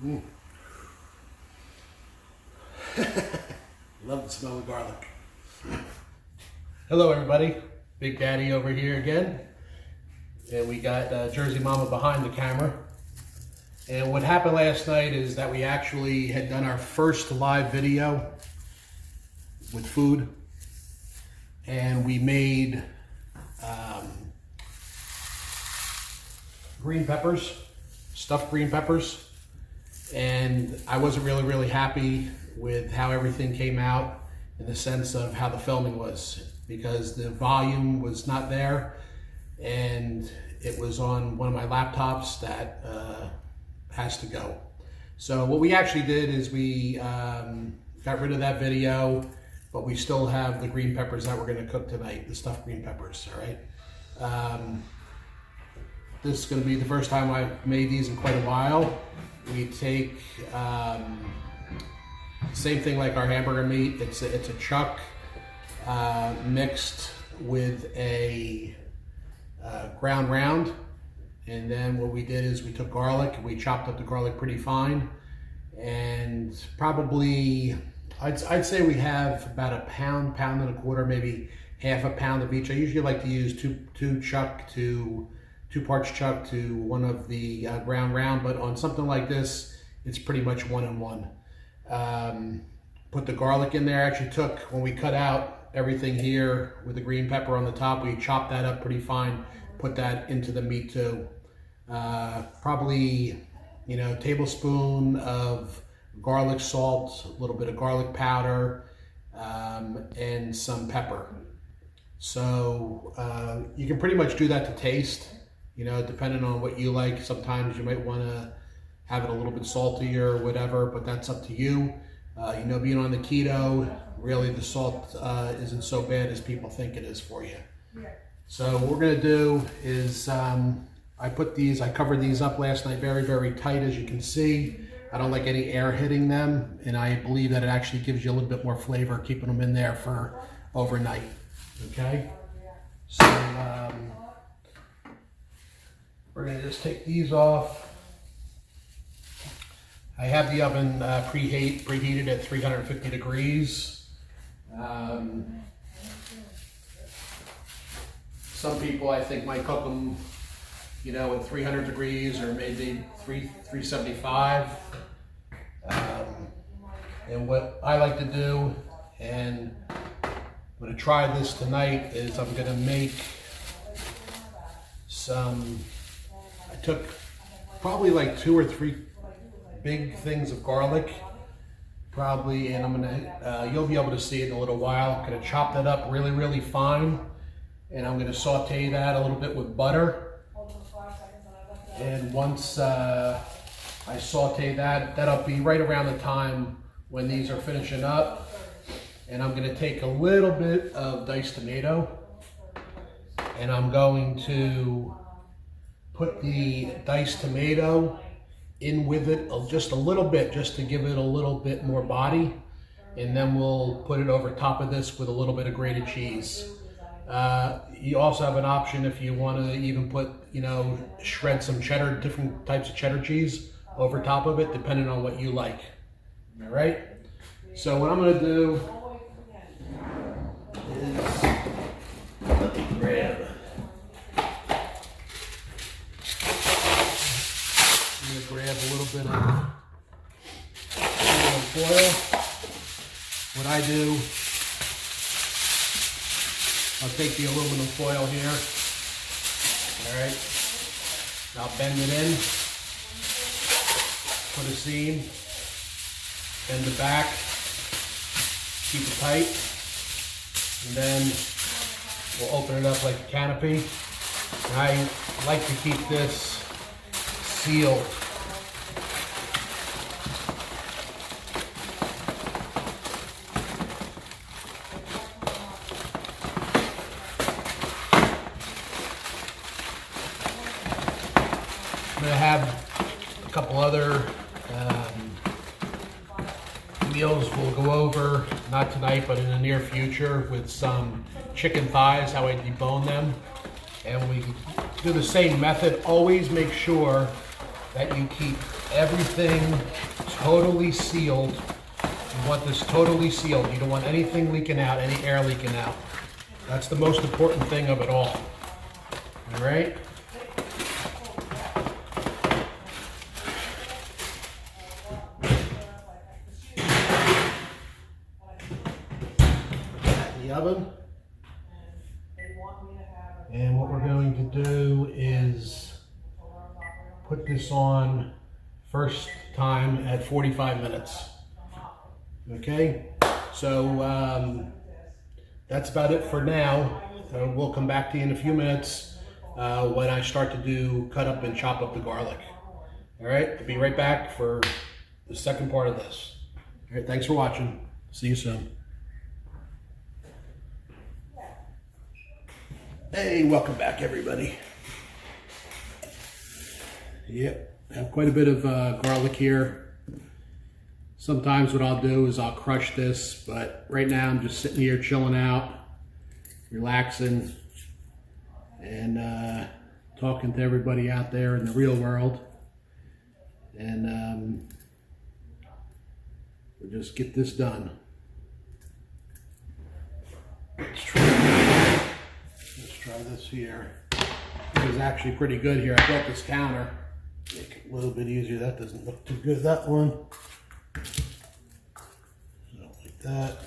Mm. Love the smell of garlic. Hello everybody, Big Daddy over here again. And we got Jersey Mama behind the camera. And what happened last night is that we actually had done our first live video with food. And we made green peppers, stuffed green peppers. And I wasn't really happy with how everything came out in the sense of how the filming was, because the volume was not there and it was on one of my laptops that has to go. So what we actually did is we got rid of that video, but we still have the green peppers that we're going to cook tonight, the stuffed green peppers, all right? This is going to be the first time I've made these in quite a while. We take same thing like our hamburger meat. It's a chuck mixed with a ground round, and then what we did is we took garlic and we chopped up the garlic pretty fine, and probably I'd say we have about a pound and a quarter, maybe half a pound of each. I usually like to use two parts chuck to one of the ground round, but on something like this, it's pretty much 1 and 1. Put the garlic in there. Actually took, when we cut out everything here with the green pepper on the top, we chopped that up pretty fine, put that into the meat too. Probably, tablespoon of garlic salt, a little bit of garlic powder, and some pepper. So you can pretty much do that to taste, depending on what you like. Sometimes you might want to have it a little bit saltier or whatever, but that's up to you. Being on the keto, really the salt isn't so bad as people think it is for you. So what we're gonna do is, I covered these up last night very tight, as you can see. I don't like any air hitting them, and I believe that it actually gives you a little bit more flavor keeping them in there for overnight, okay? So we're gonna just take these off. I have the oven preheated at 350 degrees. Some people, I think, might cook them, at 300 degrees or maybe 375. And what I like to do, and I'm going to try this tonight, is I'm going to make I took probably like 2 or 3 big things of garlic, probably, and I'm gonna, you'll be able to see it in a little while. I'm gonna chop that up really fine, and I'm gonna saute that a little bit with butter. And once I saute that, that'll be right around the time when these are finishing up. And I'm gonna take a little bit of diced tomato, and I'm going to put the diced tomato in with it just a little bit, just to give it a little bit more body, and then we'll put it over top of this with a little bit of grated cheese. You also have an option if you want to even put, shred some cheddar, different types of cheddar cheese over top of it, depending on what you like. All right. So what I'm going to do is, let me grab. I'm going to grab a little bit of aluminum foil. What I do, I'll take the aluminum foil here, all right, I'll bend it in, put a seam, bend the back, keep it tight, and then we'll open it up like a canopy. And I like to keep this sealed. I'm going to have a couple other meals we'll go over, not tonight, but in the near future, with some chicken thighs, how I debone them. And we do the same method. Always make sure that you keep everything totally sealed. You want this totally sealed. You don't want anything leaking out, any air leaking out. That's the most important thing of it all. All right? The oven. And what we're going to do is put this on first time at 45 minutes. Okay, so that's about it for now. We'll come back to you in a few minutes when I start to cut up and chop up the garlic. All right, I'll be right back for the second part of this. All right, thanks for watching. See you soon. Hey, welcome back, everybody. Yep, I have quite a bit of garlic here. Sometimes what I'll do is I'll crush this, but right now I'm just sitting here chilling out, relaxing, and talking to everybody out there in the real world. And we'll just get this done. Let's try this here. This is actually pretty good here. I built this counter. Make it a little bit easier. That doesn't look too good, that one. So like that.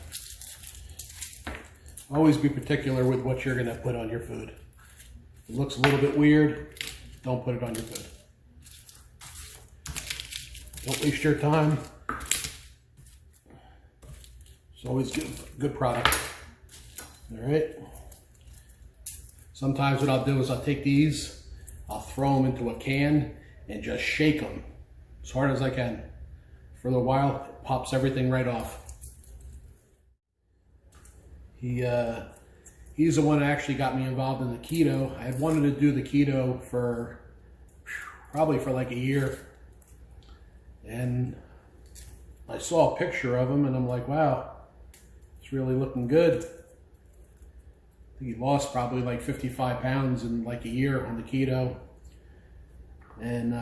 Always be particular with what you're gonna put on your food. If it looks a little bit weird, don't put it on your food. Don't waste your time. It's always good product. All right. Sometimes what I'll do is I'll take these, I'll throw them into a can and just shake them as hard as I can. For a little while, it pops everything right off. He's the one that actually got me involved in the keto. I had wanted to do the keto for probably for like a year. And I saw a picture of him and I'm like, wow, it's really looking good. I think he lost probably like 55 pounds in like a year on the keto. And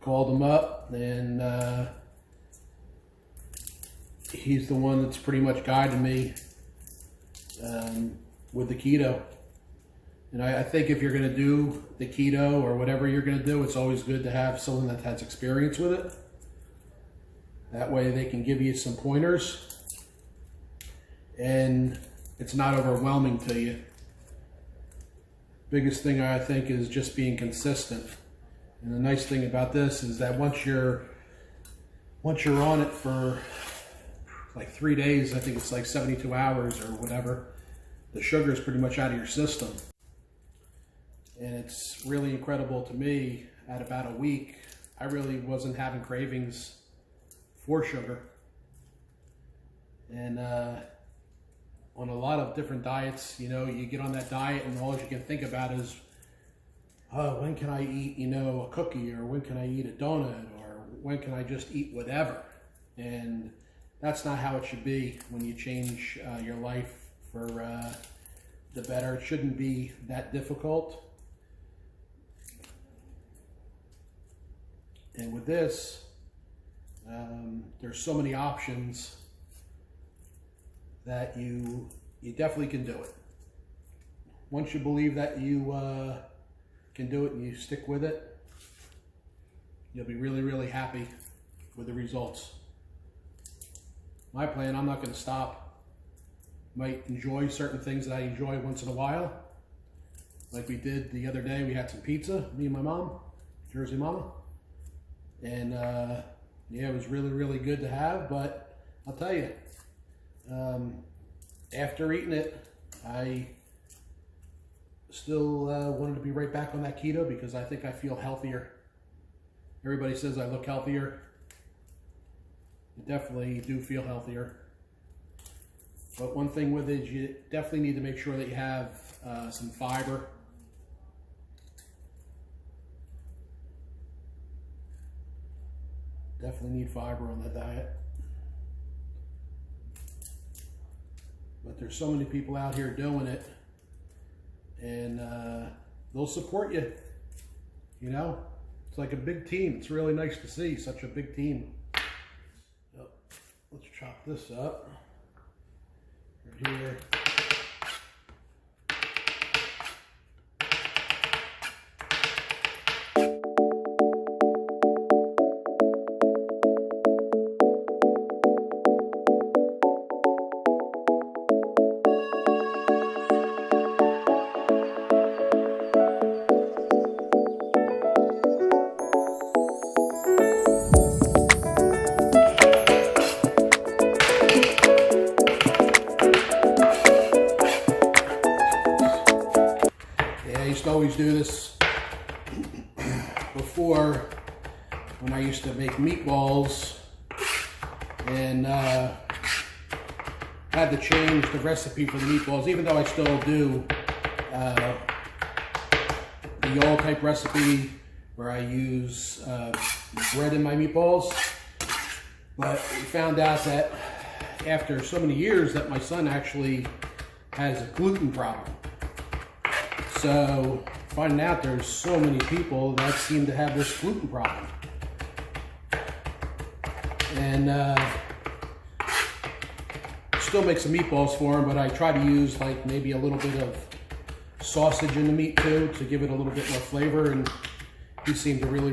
called him up, and he's the one that's pretty much guided me with the keto. And I think if you're going to do the keto or whatever you're going to do, it's always good to have someone that has experience with it. That way they can give you some pointers and it's not overwhelming to you. Biggest thing I think is just being consistent. And the nice thing about this is that once you're on it for like 3 days, I think it's like 72 hours or whatever, the sugar is pretty much out of your system. And it's really incredible to me, at about a week, I really wasn't having cravings for sugar. And on a lot of different diets, you know, you get on that diet and all you can think about is, oh, when can I eat, you know, a cookie, or when can I eat a donut, or when can I just eat whatever? And that's not how it should be when you change your life for the better. It shouldn't be that difficult. And with this, there's so many options that you definitely can do it. Once you believe that you can do it and you stick with it, you'll be really, really happy with the results. My plan, I'm not going to stop. Might enjoy certain things that I enjoy once in a while. Like we did the other day, we had some pizza, me and my mom, Jersey Mama. And yeah, it was really, really good to have, but I'll tell you, after eating it, I still wanted to be right back on that keto because I think I feel healthier. Everybody says I look healthier. I definitely do feel healthier. But one thing with it is you definitely need to make sure that you have some fiber. Definitely need fiber on that diet. But there's so many people out here doing it, and they'll support you. You know, It's like a big team. It's really nice to see such a big team. Yep. Let's chop this up. Right here. Always do this before when I used to make meatballs, and had to change the recipe for the meatballs, even though I still do the old type recipe where I use bread in my meatballs. But we found out that after so many years that my son actually has a gluten problem. So finding out there's so many people that seem to have this gluten problem. And still make some meatballs for him, but I try to use like maybe a little bit of sausage in the meat too to give it a little bit more flavor, and he seemed to really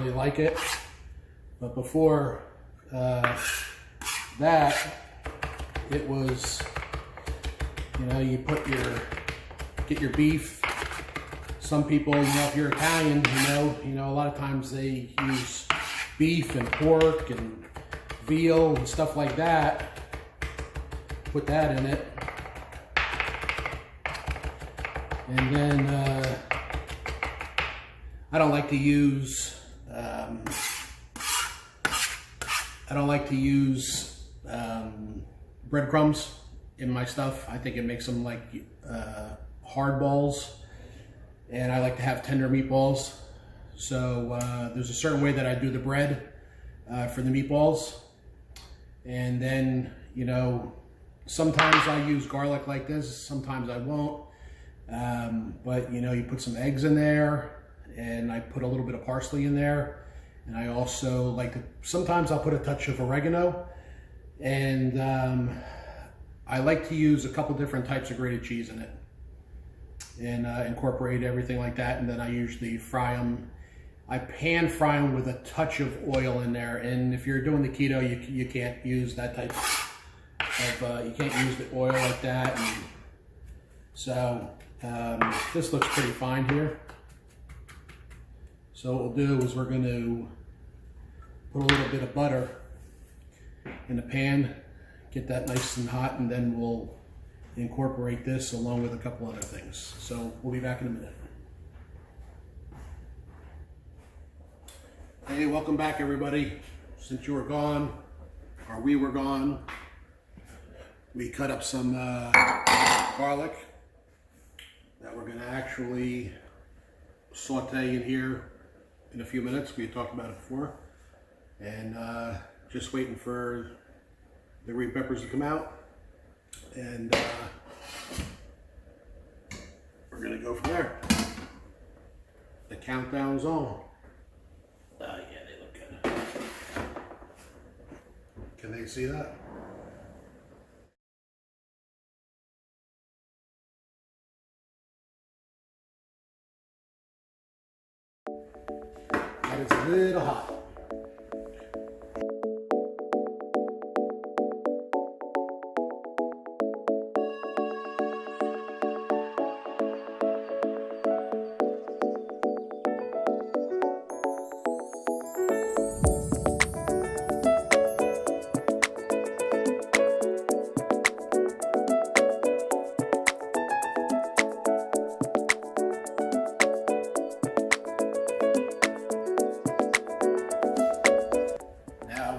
like it. But before that, it was, you know, you get your beef. Some people, you know, if you're Italian, you know, a lot of times they use beef and pork and veal and stuff like that. Put that in it. And then I don't like to use breadcrumbs in my stuff. I think it makes them like hard balls. And I like to have tender meatballs. So there's a certain way that I do the bread for the meatballs. And then, you know, sometimes I use garlic like this, sometimes I won't. But, you know, you put some eggs in there, and I put a little bit of parsley in there. And I also like to, sometimes I'll put a touch of oregano. And I like to use a couple different types of grated cheese in it, and incorporate everything like that. And then I usually fry them. I pan fry them with a touch of oil in there. And if you're doing the keto, you can't use that type of, you can't use the oil like that. And so this looks pretty fine here. So what we'll do is we're going to put a little bit of butter in the pan, get that nice and hot, and then we'll incorporate this along with a couple other things. So we'll be back in a minute. Hey, welcome back everybody. Since you were gone, or we were gone, we cut up some garlic that we're gonna actually saute in here in a few minutes. We had talked about it before. And just waiting for the green peppers to come out. And we're gonna go from there. The countdown's on. Yeah, they look good. Can they see that? That is a little hot.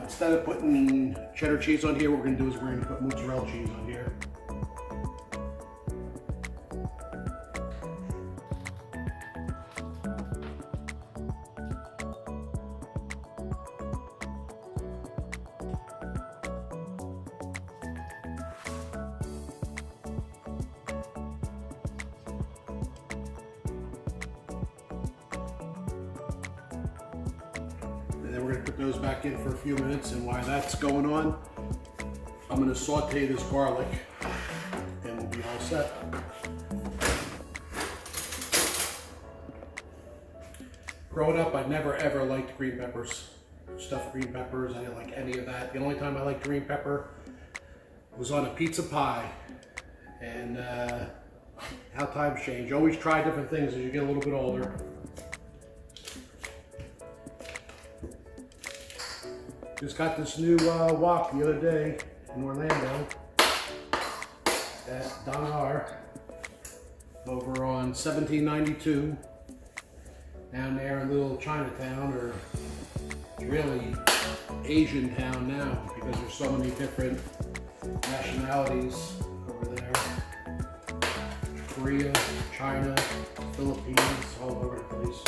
Instead of putting cheddar cheese on here, what we're going to do is we're going to put mozzarella cheese on here. then we're gonna put those back in for a few minutes, and while that's going on, I'm gonna saute this garlic and we'll be all set. Growing up, I never ever liked green peppers. Stuffed green peppers, I didn't like any of that. The only time I liked green pepper was on a pizza pie. And how times change. You always try different things as you get a little bit older. Just got this new wok the other day in Orlando at Don R over on 1792 down there in little Chinatown, or really Asian town now because there's so many different nationalities over there. Korea, China, Philippines, all over the place.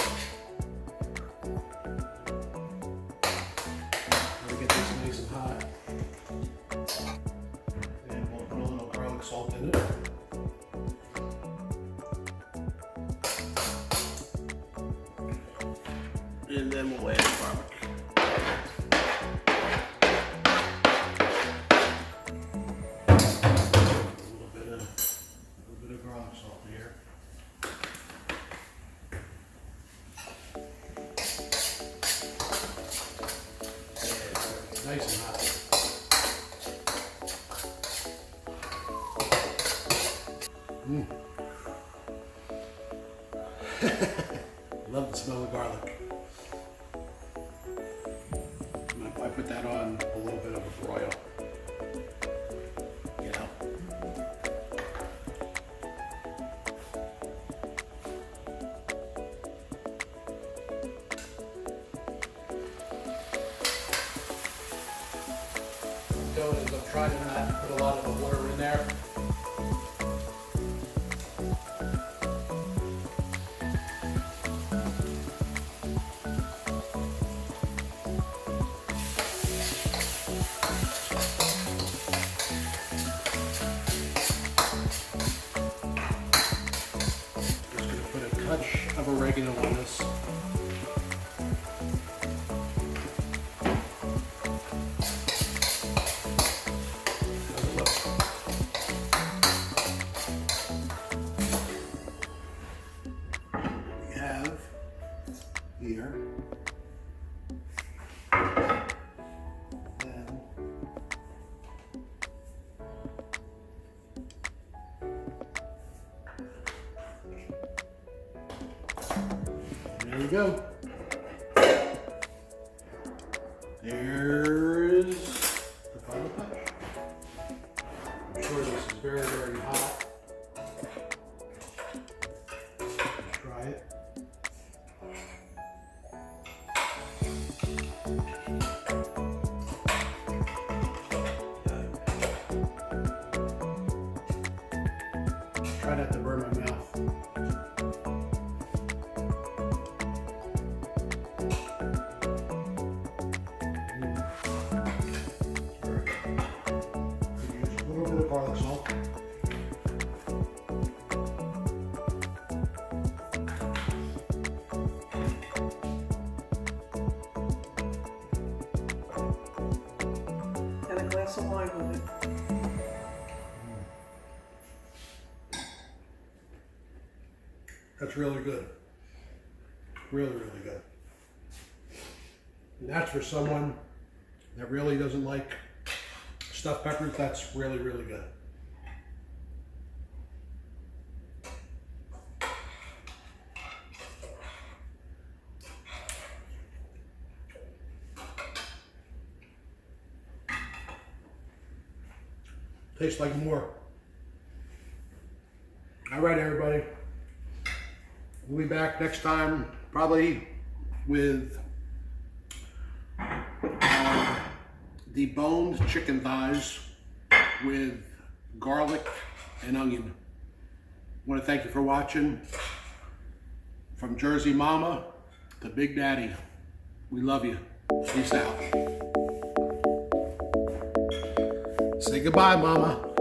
Gotta get this nice and hot. And we'll put a little garlic salt in it. And then we'll add garlic. Nice and hot. Love the smell of garlic. I put that on a little bit of a broil. You know. Is I'm trying to not put a lot of the water in there. Just going to put a touch of oregano on this. Here. Then there we go. There's the final touch. I'm sure this is very, very hot. Let's try it. Try not to burn my mouth. Use a little bit of garlic salt. And a glass of wine with it. That's really good. Really, really good. And that's for someone that really doesn't like stuffed peppers. That's really, really good. Tastes like more. All right, everybody. We'll be back next time, probably with deboned chicken thighs with garlic and onion. I want to thank you for watching. From Jersey Mama to Big Daddy, we love you. Peace out. Say goodbye, Mama.